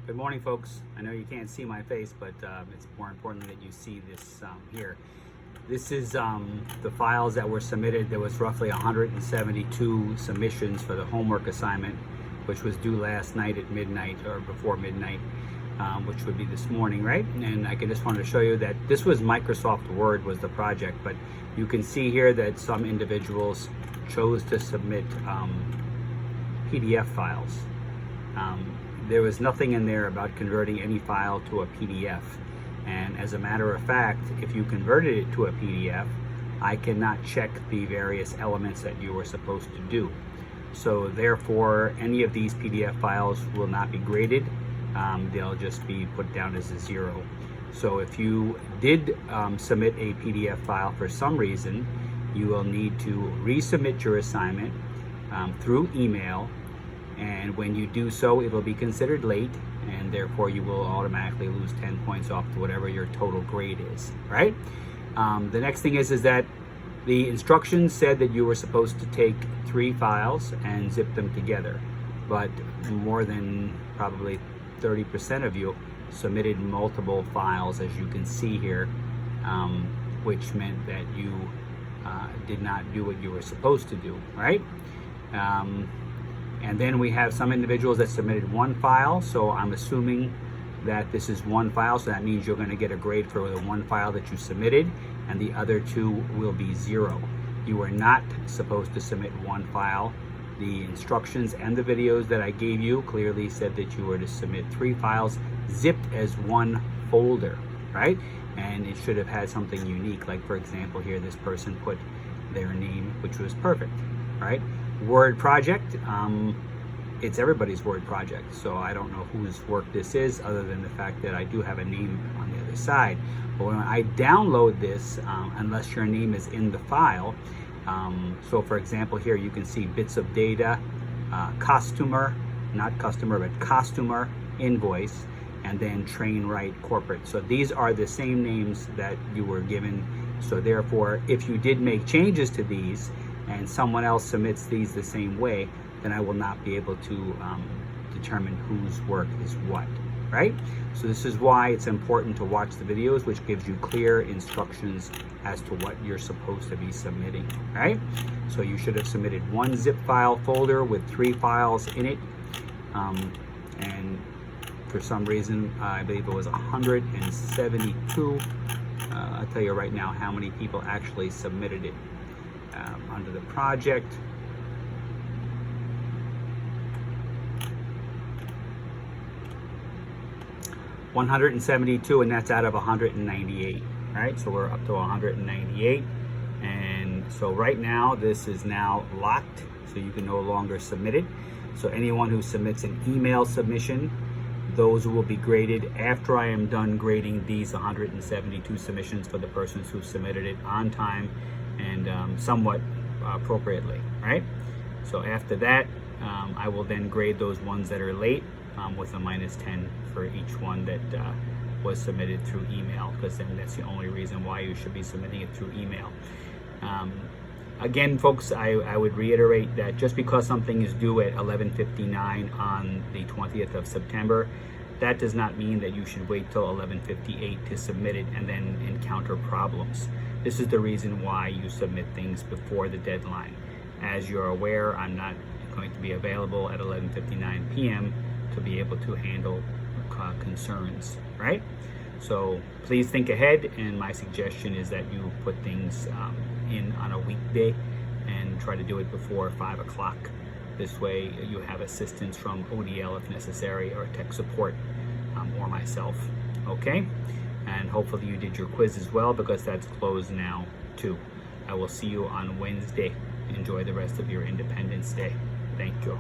Good morning, folks. I know you can't see my face, but it's more important that you see this here. This is the files that were submitted. There was roughly 172 submissions for the homework assignment, which was due last night at midnight or before midnight, which would be this morning, right? And I just wanted to show you that this was Microsoft Word was the project, but you can see here that some individuals chose to submit PDF files. There was nothing in there about converting any file to a PDF. And as a matter of fact, if you converted it to a PDF, I cannot check the various elements that you were supposed to do. So therefore, any of these PDF files will not be graded. They'll just be put down as a 0. So if you did submit a PDF file for some reason, you will need to resubmit your assignment through email. And when you do so, it will be considered late, and therefore you will automatically lose 10 points off to whatever your total grade is, right? The next thing is that the instructions said that you were supposed to take 3 files and zip them together, but more than probably 30% of you submitted multiple files, as you can see here, which meant that you did not do what you were supposed to do, right? And then we have some individuals that submitted 1 file, so I'm assuming that this is 1 file, so that means you're going to get a grade for the 1 file that you submitted, and the other 2 will be 0. You are not supposed to submit 1 file. The instructions and the videos that I gave you clearly said that you were to submit 3 files zipped as 1 folder, right? And it should have had something unique, like for example here, this person put their name, which was perfect, right? Word project, it's everybody's Word project, so I don't know whose work this is other than the fact that I do have a name on the other side. But when I download this, unless your name is in the file, so for example here you can see bits of data, costumer, not customer, but costumer, invoice, and then train right corporate. So these are the same names that you were given. So therefore, if you did make changes to these and someone else submits these the same way, then I will not be able to determine whose work is what, right? So this is why it's important to watch the videos, which gives you clear instructions as to what you're supposed to be submitting, right? So you should have submitted 1 zip file folder with 3 files in it, and for some reason, I believe it was 172. I'll tell you right now how many people actually submitted it. Under the project, $172, and that's out of 198, right? So we're up to 198, and so right now this is now locked, so you can no longer submit it. So anyone who submits an email submission, those will be graded after I am done grading these 172 submissions for the persons who submitted it on time and somewhat appropriately, right? So after that, I will then grade those ones that are late with a -10 for each one that was submitted through email, because then that's the only reason why you should be submitting it through email. Again, folks, I would reiterate that just because something is due at 11:59 on the 20th of September, that does not mean that you should wait till 11:58 to submit it and then encounter problems. This is the reason why you submit things before the deadline. As you're aware, I'm not going to be available at 11:59 p.m. to be able to handle concerns, right? So please think ahead, and my suggestion is that you put things in on a weekday and try to do it before 5 o'clock. This way you have assistance from ODL if necessary, or tech support, or myself, okay? And hopefully you did your quiz as well, because that's closed now too. I will see you on Wednesday. Enjoy the rest of your Independence Day. Thank you.